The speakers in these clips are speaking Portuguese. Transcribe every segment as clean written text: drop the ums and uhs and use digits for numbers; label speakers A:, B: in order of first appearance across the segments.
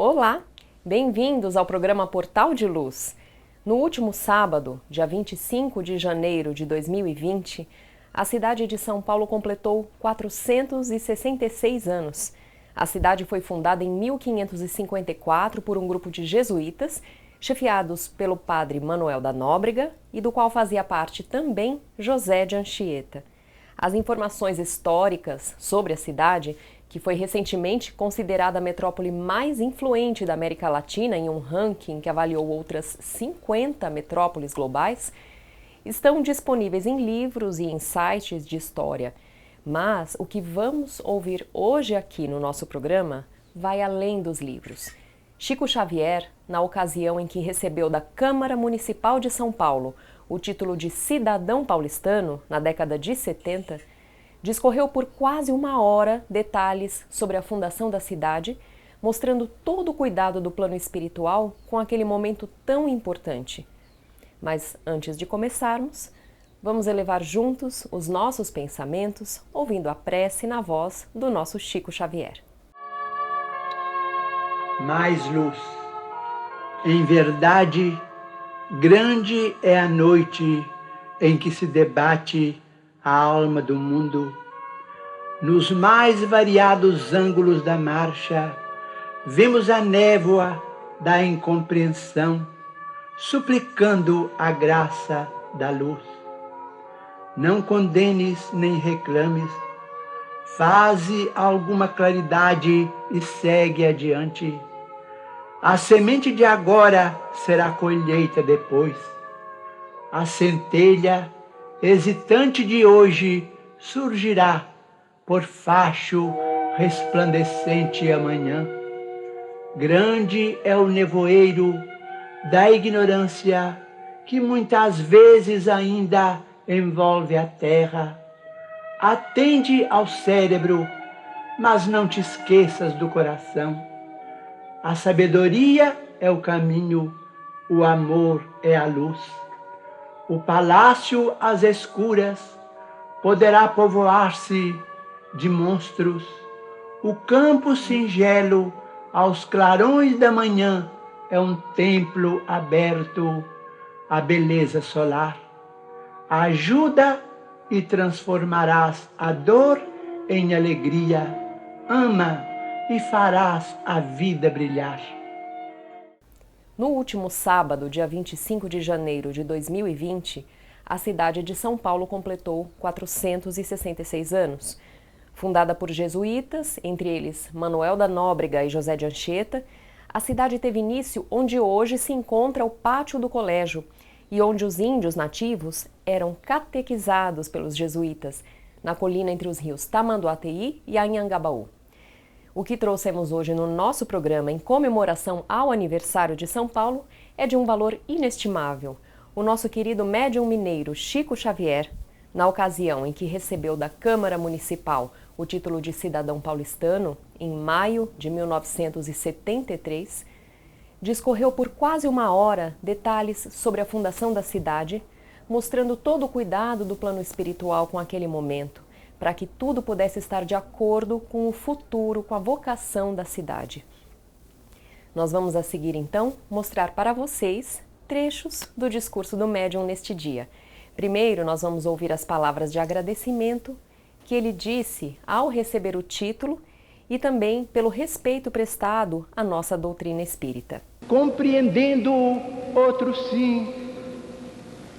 A: Olá, bem-vindos ao programa Portal de Luz. No último sábado, dia 25 de janeiro de 2020, a cidade de São Paulo completou 466 anos. A cidade foi fundada em 1554 por um grupo de jesuítas, chefiados pelo padre Manuel da Nóbrega e do qual fazia parte também José de Anchieta. As informações históricas sobre a cidade, que foi recentemente considerada a metrópole mais influente da América Latina em um ranking que avaliou outras 50 metrópoles globais, estão disponíveis em livros e em sites de história. Mas o que vamos ouvir hoje aqui no nosso programa vai além dos livros. Chico Xavier, na ocasião em que recebeu da Câmara Municipal de São Paulo o título de cidadão paulistano, na década de 70, discorreu por quase uma hora detalhes sobre a fundação da cidade, mostrando todo o cuidado do plano espiritual com aquele momento tão importante. Mas antes de começarmos, vamos elevar juntos os nossos pensamentos, ouvindo a prece na voz do nosso Chico Xavier.
B: Mais luz. Em verdade, grande é a noite em que se debate a alma do mundo. Nos mais variados ângulos da marcha, vemos a névoa da incompreensão, suplicando a graça da luz. Não condenes nem reclames, faze alguma claridade e segue adiante. A semente de agora será colheita depois. A centelha hesitante de hoje surgirá por facho resplandecente amanhã. Grande é o nevoeiro da ignorância que muitas vezes ainda envolve a terra. Atende ao cérebro, mas não te esqueças do coração. A sabedoria é o caminho, o amor é a luz. O palácio às escuras poderá povoar-se de monstros. O campo singelo aos clarões da manhã é um templo aberto à beleza solar. Ajuda e transformarás a dor em alegria. Ama e farás a vida brilhar.
A: No último sábado, dia 25 de janeiro de 2020, a cidade de São Paulo completou 466 anos. Fundada por jesuítas, entre eles Manuel da Nóbrega e José de Anchieta, a cidade teve início onde hoje se encontra o pátio do colégio e onde os índios nativos eram catequizados pelos jesuítas, na colina entre os rios Tamanduateí e Anhangabaú. O que trouxemos hoje no nosso programa em comemoração ao aniversário de São Paulo é de um valor inestimável. O nosso querido médium mineiro Chico Xavier, na ocasião em que recebeu da Câmara Municipal o título de cidadão paulistano, em maio de 1973, discorreu por quase uma hora detalhes sobre a fundação da cidade, mostrando todo o cuidado do plano espiritual com aquele momento, para que tudo pudesse estar de acordo com o futuro, com a vocação da cidade. Nós vamos a seguir, então, mostrar para vocês trechos do discurso do médium neste dia. Primeiro, nós vamos ouvir as palavras de agradecimento que ele disse ao receber o título e também pelo respeito prestado à nossa doutrina espírita.
B: Compreendendo outro sim,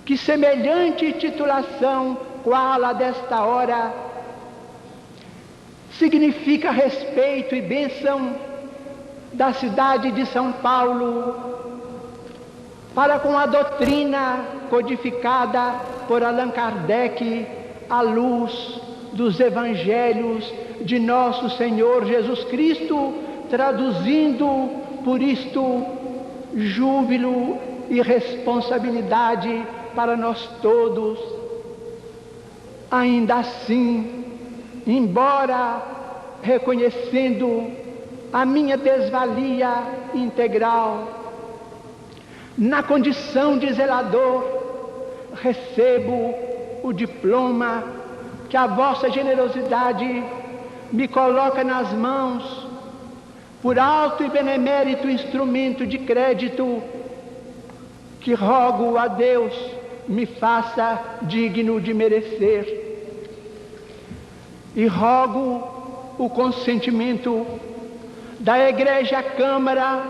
B: que semelhante titulação qual a desta hora significa respeito e bênção da cidade de São Paulo para com a doutrina codificada por Allan Kardec à luz dos evangelhos de nosso Senhor Jesus Cristo, traduzindo por isto júbilo e responsabilidade para nós todos. Ainda assim, embora reconhecendo a minha desvalia integral, na condição de zelador, recebo o diploma que a vossa generosidade me coloca nas mãos por alto e benemérito instrumento de crédito, que rogo a Deus me faça digno de merecer. E rogo o consentimento da Igreja Câmara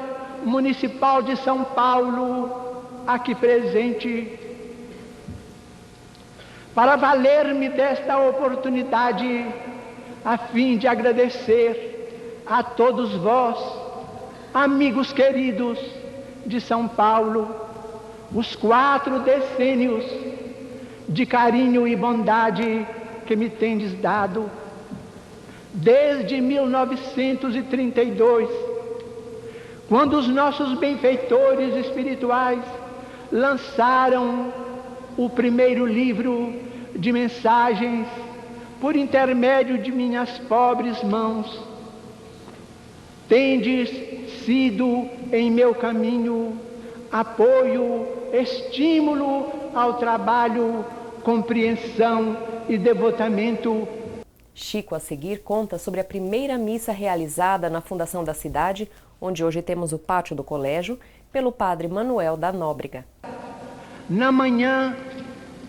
B: Municipal de São Paulo, aqui presente, para valer-me desta oportunidade, a fim de agradecer a todos vós, amigos queridos de São Paulo, os 4 decênios de carinho e bondade que me tendes dado, desde 1932, quando os nossos benfeitores espirituais lançaram o primeiro livro de mensagens por intermédio de minhas pobres mãos. Tendes sido em meu caminho apoio, estímulo ao trabalho, compreensão e devotamento.
A: Chico, a seguir, conta sobre a primeira missa realizada na fundação da cidade, onde hoje temos o pátio do colégio, pelo padre Manuel da Nóbrega.
B: Na manhã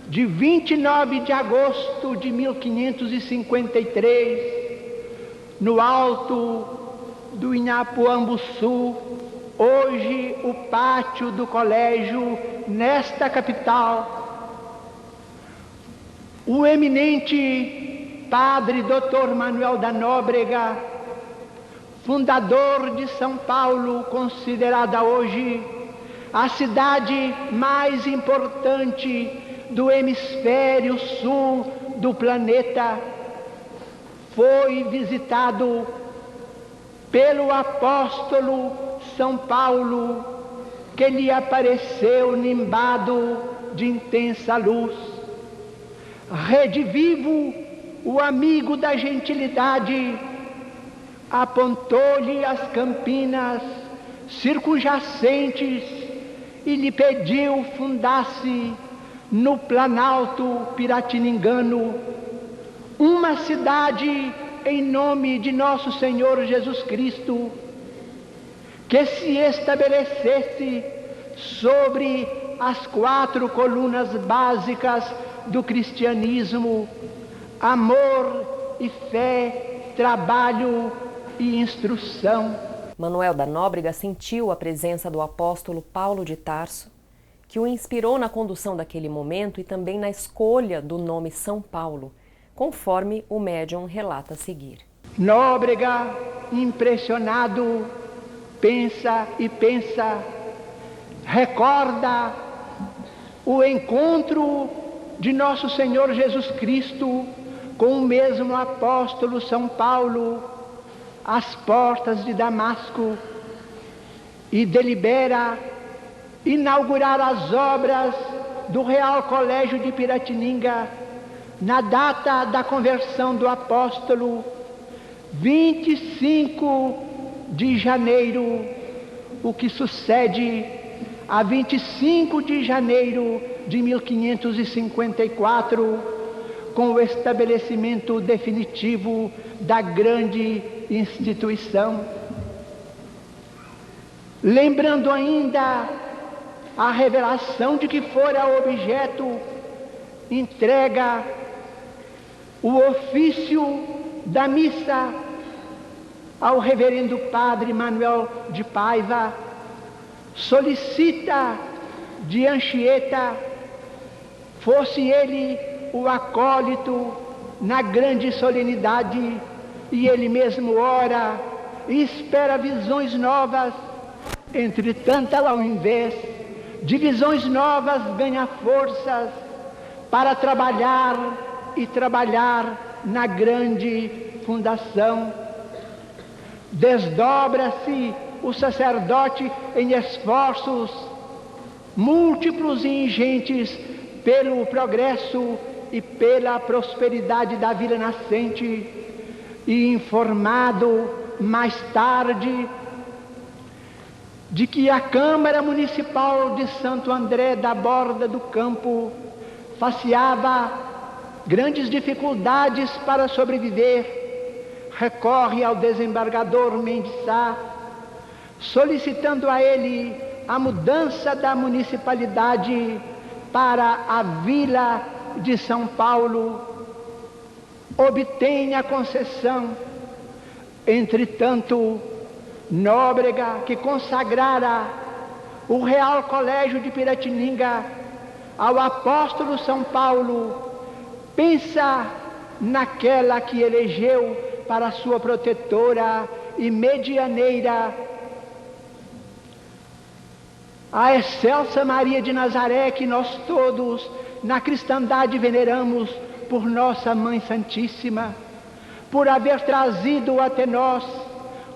B: de 29 de agosto de 1553, no alto do Inhapuambuçu, hoje o pátio do colégio, nesta capital, o eminente padre Dr. Manuel da Nóbrega, fundador de São Paulo, considerada hoje a cidade mais importante do hemisfério sul do planeta, foi visitado pelo apóstolo São Paulo, que lhe apareceu nimbado de intensa luz. Redivivo, o amigo da gentilidade, apontou-lhe as campinas circunjacentes e lhe pediu fundasse no Planalto Piratiningano uma cidade em nome de nosso Senhor Jesus Cristo, que se estabelecesse sobre as 4 colunas básicas do cristianismo: amor e fé, trabalho e instrução.
A: Manuel da Nóbrega sentiu a presença do apóstolo Paulo de Tarso, que o inspirou na condução daquele momento e também na escolha do nome São Paulo, conforme o médium relata a seguir.
B: Nóbrega, impressionado, pensa e pensa, recorda o encontro de nosso Senhor Jesus Cristo com o mesmo apóstolo São Paulo às portas de Damasco e delibera inaugurar as obras do Real Colégio de Piratininga na data da conversão do apóstolo, 25 de janeiro, o que sucede a 25 de janeiro de 1554, com o estabelecimento definitivo da grande instituição. Lembrando ainda a revelação de que fora objeto, entrega o ofício da missa ao reverendo padre Manuel de Paiva, solicita de Anchieta fosse ele o acólito na grande solenidade, e ele mesmo ora e espera visões novas. Entretanto, ao invés de visões novas, ganha forças para trabalhar e trabalhar na grande fundação. Desdobra-se o sacerdote em esforços múltiplos e ingentes pelo progresso e pela prosperidade da Vila Nascente, e informado mais tarde de que a Câmara Municipal de Santo André da Borda do Campo faceava grandes dificuldades para sobreviver, recorre ao desembargador Mendes Sá, solicitando a ele a mudança da municipalidade para a Vila de São Paulo, obtém a concessão. Entretanto, Nóbrega, que consagrara o Real Colégio de Piratininga ao apóstolo São Paulo, pensa naquela que elegeu para sua protetora e medianeira, a excelsa Maria de Nazaré, que nós todos na cristandade veneramos por nossa Mãe Santíssima, por haver trazido até nós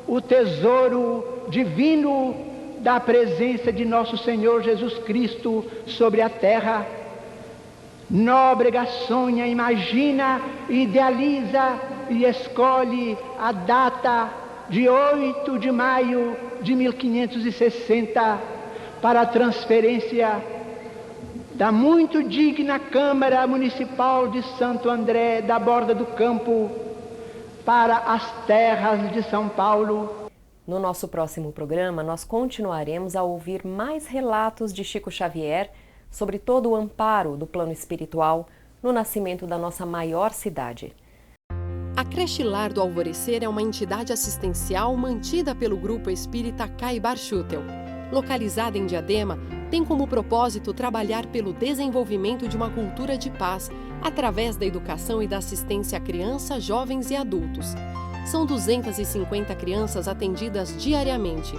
B: o tesouro divino da presença de nosso Senhor Jesus Cristo sobre a terra. Nóbrega sonha, imagina, idealiza e escolhe a data de 8 de maio de 1560 para a transferência da muito digna Câmara Municipal de Santo André da Borda do Campo para as terras de São Paulo.
A: No nosso próximo programa, nós continuaremos a ouvir mais relatos de Chico Xavier sobre todo o amparo do plano espiritual no nascimento da nossa maior cidade.
C: A Creche Lar do Alvorecer é uma entidade assistencial mantida pelo Grupo Espírita Caibar Schutel. Localizada em Diadema, tem como propósito trabalhar pelo desenvolvimento de uma cultura de paz através da educação e da assistência a crianças, jovens e adultos. São 250 crianças atendidas diariamente.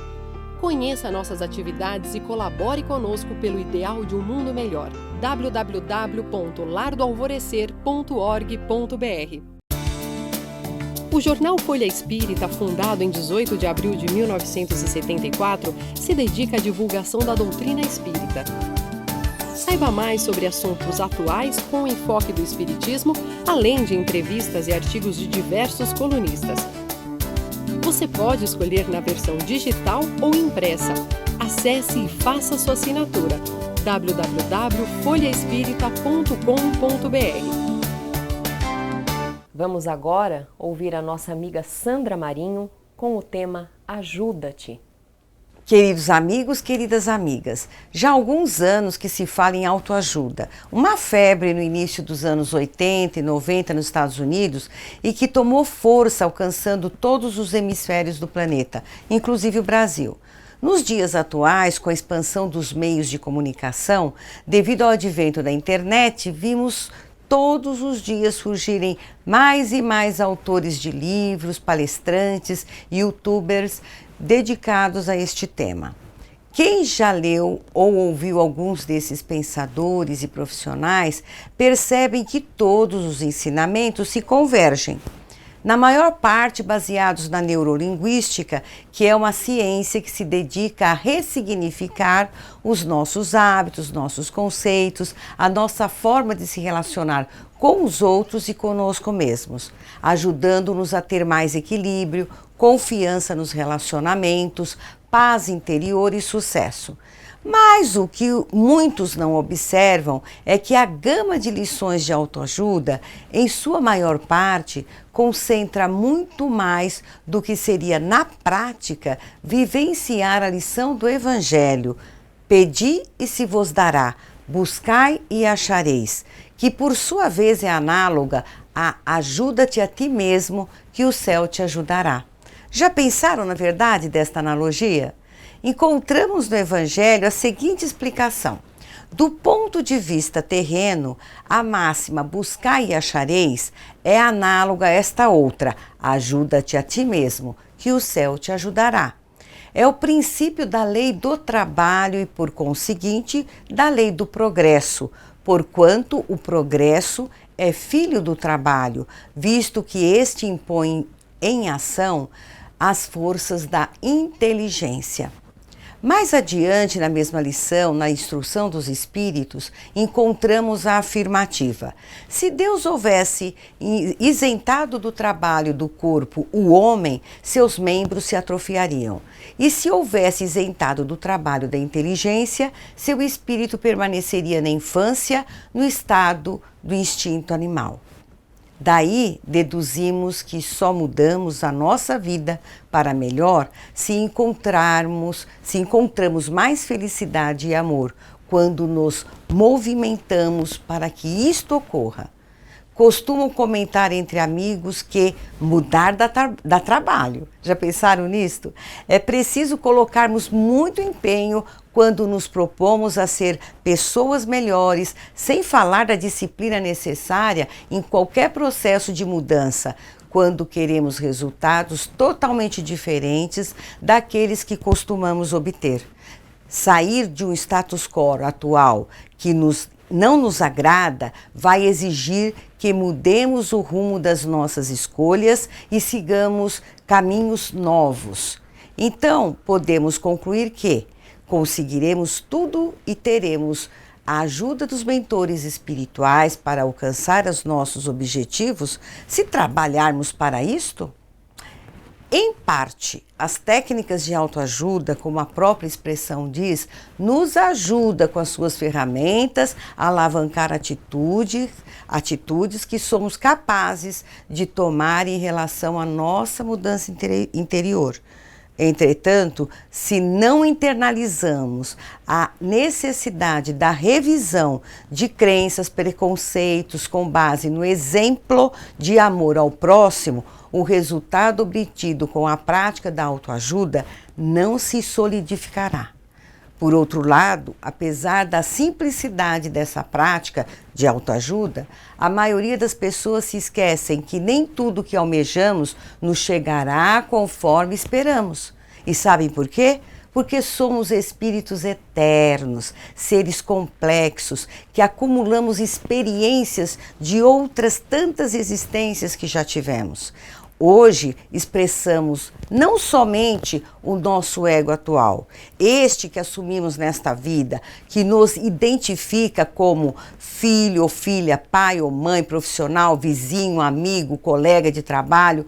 C: Conheça nossas atividades e colabore conosco pelo ideal de um mundo melhor. www.lardoalvorecer.org.br. O jornal Folha Espírita, fundado em 18 de abril de 1974, se dedica à divulgação da doutrina espírita. Saiba mais sobre assuntos atuais com o enfoque do espiritismo, além de entrevistas e artigos de diversos colunistas. Você pode escolher na versão digital ou impressa. Acesse e faça sua assinatura. www.folhaespirita.com.br.
A: Vamos agora ouvir a nossa amiga Sandra Marinho com o tema Ajuda-te.
D: Queridos amigos, queridas amigas, já há alguns anos que se fala em autoajuda, uma febre no início dos anos 80 e 90 nos Estados Unidos e que tomou força alcançando todos os hemisférios do planeta, inclusive o Brasil. Nos dias atuais, com a expansão dos meios de comunicação, devido ao advento da internet, vimos todos os dias surgirem mais e mais autores de livros, palestrantes, youtubers dedicados a este tema. Quem já leu ou ouviu alguns desses pensadores e profissionais percebem que todos os ensinamentos se convergem, na maior parte baseados na neurolinguística, que é uma ciência que se dedica a ressignificar os nossos hábitos, nossos conceitos, a nossa forma de se relacionar com os outros e conosco mesmos, ajudando-nos a ter mais equilíbrio, confiança nos relacionamentos, paz interior e sucesso. Mas o que muitos não observam é que a gama de lições de autoajuda, em sua maior parte, concentra muito mais do que seria, na prática, vivenciar a lição do Evangelho. Pedi e se vos dará, buscai e achareis, que por sua vez é análoga a ajuda-te a ti mesmo, que o céu te ajudará. Já pensaram na verdade desta analogia? Encontramos no Evangelho a seguinte explicação. Do ponto de vista terreno, a máxima buscai e achareis é análoga a esta outra, ajuda-te a ti mesmo, que o céu te ajudará. É o princípio da lei do trabalho e, por conseguinte, da lei do progresso, porquanto o progresso é filho do trabalho, visto que este impõe em ação as forças da inteligência. Mais adiante, na mesma lição, na instrução dos Espíritos, encontramos a afirmativa. Se Deus houvesse isentado do trabalho do corpo o homem, seus membros se atrofiariam. E se houvesse isentado do trabalho da inteligência, seu espírito permaneceria na infância, no estado do instinto animal. Daí deduzimos que só mudamos a nossa vida para melhor se encontramos mais felicidade e amor quando nos movimentamos para que isto ocorra. Costumam comentar entre amigos que mudar dá trabalho. Já pensaram nisto? É preciso colocarmos muito empenho quando nos propomos a ser pessoas melhores, sem falar da disciplina necessária em qualquer processo de mudança, quando queremos resultados totalmente diferentes daqueles que costumamos obter. Sair de um status quo atual que não nos agrada vai exigir que mudemos o rumo das nossas escolhas e sigamos caminhos novos. Então, podemos concluir que conseguiremos tudo e teremos a ajuda dos mentores espirituais para alcançar os nossos objetivos se trabalharmos para isto? Em parte, as técnicas de autoajuda, como a própria expressão diz, nos ajuda com as suas ferramentas a alavancar atitudes que somos capazes de tomar em relação à nossa mudança interior. Entretanto, se não internalizamos a necessidade da revisão de crenças, preconceitos com base no exemplo de amor ao próximo, o resultado obtido com a prática da autoajuda não se solidificará. Por outro lado, apesar da simplicidade dessa prática de autoajuda, a maioria das pessoas se esquecem que nem tudo que almejamos nos chegará conforme esperamos. E sabem por quê? Porque somos espíritos eternos, seres complexos, que acumulamos experiências de outras tantas existências que já tivemos. Hoje expressamos não somente o nosso ego atual, este que assumimos nesta vida, que nos identifica como filho ou filha, pai ou mãe, profissional, vizinho, amigo, colega de trabalho.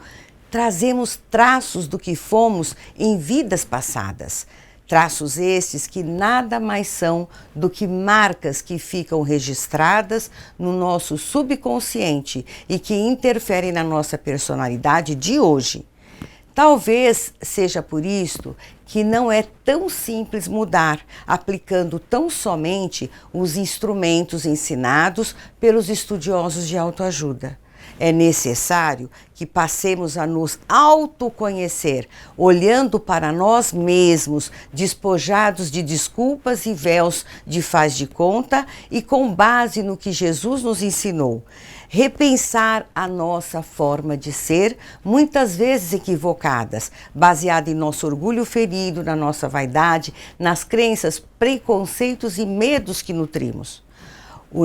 D: Trazemos traços do que fomos em vidas passadas. Traços estes que nada mais são do que marcas que ficam registradas no nosso subconsciente e que interferem na nossa personalidade de hoje. Talvez seja por isto que não é tão simples mudar, aplicando tão somente os instrumentos ensinados pelos estudiosos de autoajuda. É necessário que passemos a nos autoconhecer, olhando para nós mesmos, despojados de desculpas e véus de faz de conta e com base no que Jesus nos ensinou. Repensar a nossa forma de ser, muitas vezes equivocadas, baseada em nosso orgulho ferido, na nossa vaidade, nas crenças, preconceitos e medos que nutrimos.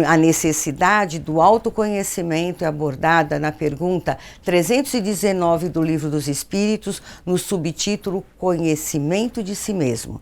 D: A necessidade do autoconhecimento é abordada na pergunta 319 do Livro dos Espíritos, no subtítulo Conhecimento de Si Mesmo.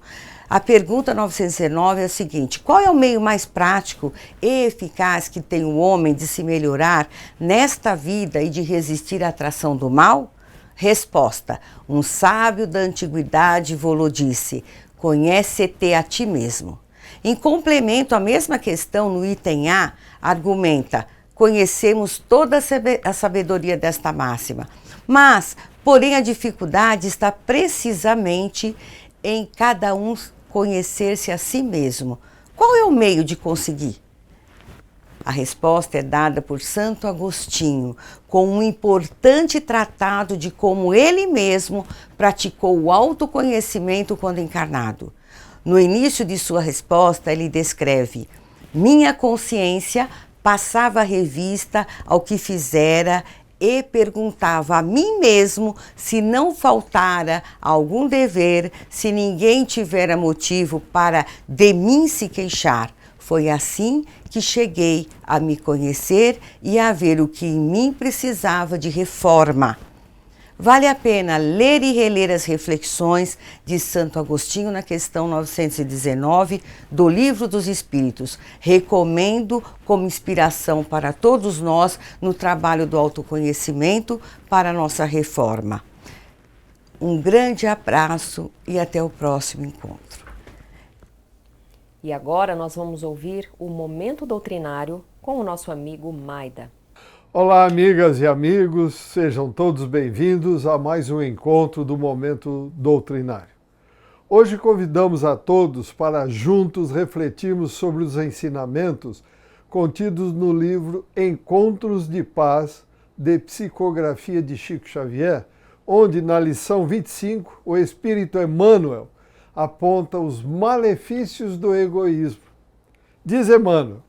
D: A pergunta 919 é a seguinte: qual é o meio mais prático e eficaz que tem o homem de se melhorar nesta vida e de resistir à atração do mal? Resposta: um sábio da antiguidade volou disse: conhece-te a ti mesmo. Em complemento à mesma questão, no item A, argumenta: conhecemos toda a sabedoria desta máxima, mas, porém, a dificuldade está precisamente em cada um conhecer-se a si mesmo. Qual é o meio de conseguir? A resposta é dada por Santo Agostinho, com um importante tratado de como ele mesmo praticou o autoconhecimento quando encarnado. No início de sua resposta, ele descreve: minha consciência passava a revista ao que fizera e perguntava a mim mesmo se não faltara algum dever, se ninguém tivera motivo para de mim se queixar. Foi assim que cheguei a me conhecer e a ver o que em mim precisava de reforma. Vale a pena ler e reler as reflexões de Santo Agostinho na questão 919 do Livro dos Espíritos. Recomendo como inspiração para todos nós no trabalho do autoconhecimento para a nossa reforma. Um grande abraço e até o próximo encontro.
A: E agora nós vamos ouvir o Momento Doutrinário com o nosso amigo Maida.
E: Olá, amigas e amigos, sejam todos bem-vindos a mais um encontro do Momento Doutrinário. Hoje convidamos a todos para juntos refletirmos sobre os ensinamentos contidos no livro Encontros de Paz, de Psicografia de Chico Xavier, onde na lição 25 o Espírito Emmanuel aponta os malefícios do egoísmo. Diz Emmanuel,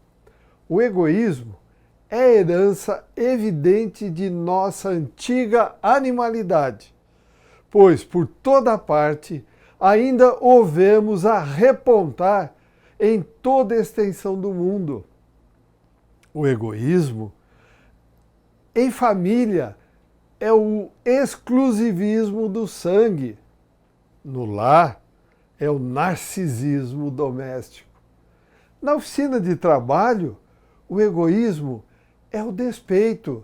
E: o egoísmo é herança evidente de nossa antiga animalidade, pois por toda parte ainda o vemos a repontar em toda a extensão do mundo. O egoísmo em família é o exclusivismo do sangue. No lar é o narcisismo doméstico. Na oficina de trabalho, o egoísmo é o despeito.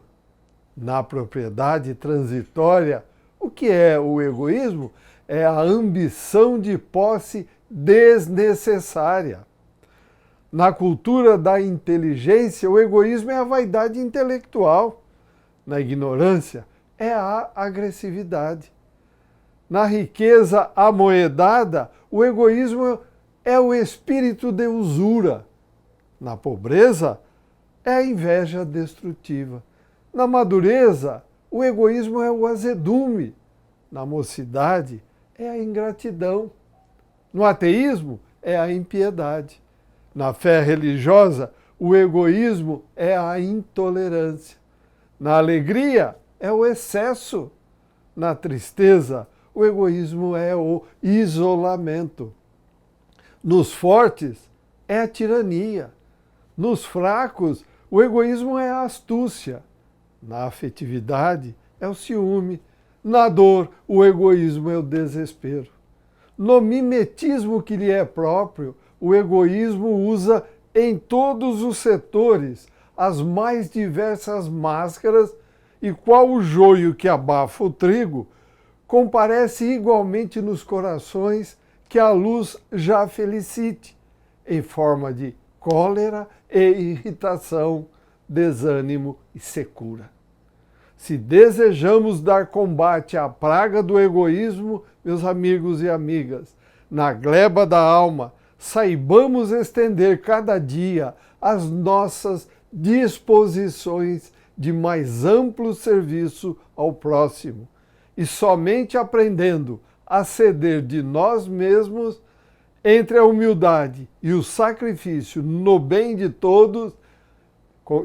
E: Na propriedade transitória, o que é o egoísmo? É a ambição de posse desnecessária. Na cultura da inteligência, o egoísmo é a vaidade intelectual. Na ignorância, é a agressividade. Na riqueza amoedada, o egoísmo é o espírito de usura. Na pobreza, é a inveja destrutiva. Na madureza, o egoísmo é o azedume. Na mocidade, é a ingratidão. No ateísmo, é a impiedade. Na fé religiosa, o egoísmo é a intolerância. Na alegria, é o excesso. Na tristeza, o egoísmo é o isolamento. Nos fortes, é a tirania. Nos fracos, o egoísmo é a astúcia. Na afetividade, é o ciúme. Na dor, o egoísmo é o desespero. No mimetismo que lhe é próprio, o egoísmo usa em todos os setores as mais diversas máscaras e qual o joio que abafa o trigo, comparece igualmente nos corações que a luz já felicite, em forma de cólera e irritação, desânimo e secura. Se desejamos dar combate à praga do egoísmo, meus amigos e amigas, na gleba da alma, saibamos estender cada dia as nossas disposições de mais amplo serviço ao próximo, e somente aprendendo a ceder de nós mesmos entre a humildade e o sacrifício no bem de todos,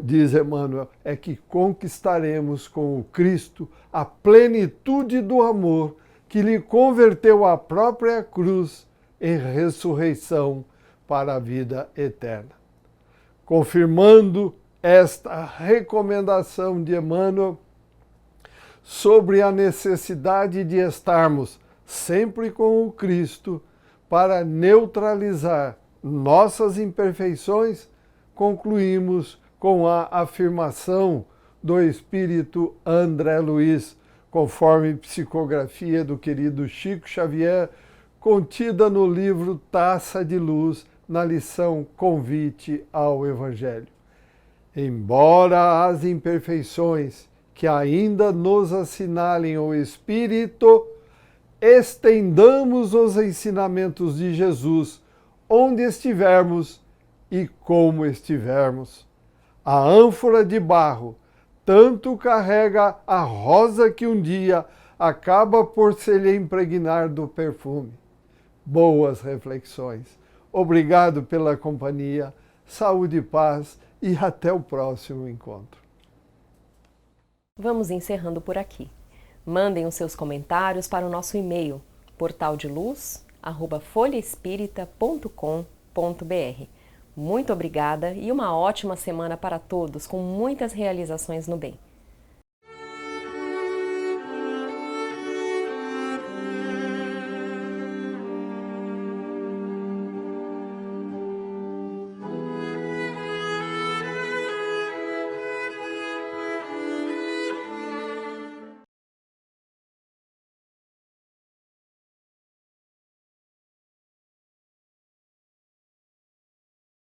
E: diz Emmanuel, é que conquistaremos com o Cristo a plenitude do amor que lhe converteu a própria cruz em ressurreição para a vida eterna. Confirmando esta recomendação de Emmanuel sobre a necessidade de estarmos sempre com o Cristo para neutralizar nossas imperfeições, concluímos com a afirmação do espírito André Luiz, conforme psicografia do querido Chico Xavier, contida no livro Taça de Luz, na lição Convite ao Evangelho. Embora as imperfeições que ainda nos assinalem o Espírito, estendamos os ensinamentos de Jesus onde estivermos e como estivermos. A ânfora de barro tanto carrega a rosa que um dia acaba por se lhe impregnar do perfume. Boas reflexões. Obrigado pela companhia, saúde e paz e até o próximo encontro.
A: Vamos encerrando por aqui. Mandem os seus comentários para o nosso e-mail portaldeluz@folhaespirita.com.br. Muito obrigada e uma ótima semana para todos, com muitas realizações no bem.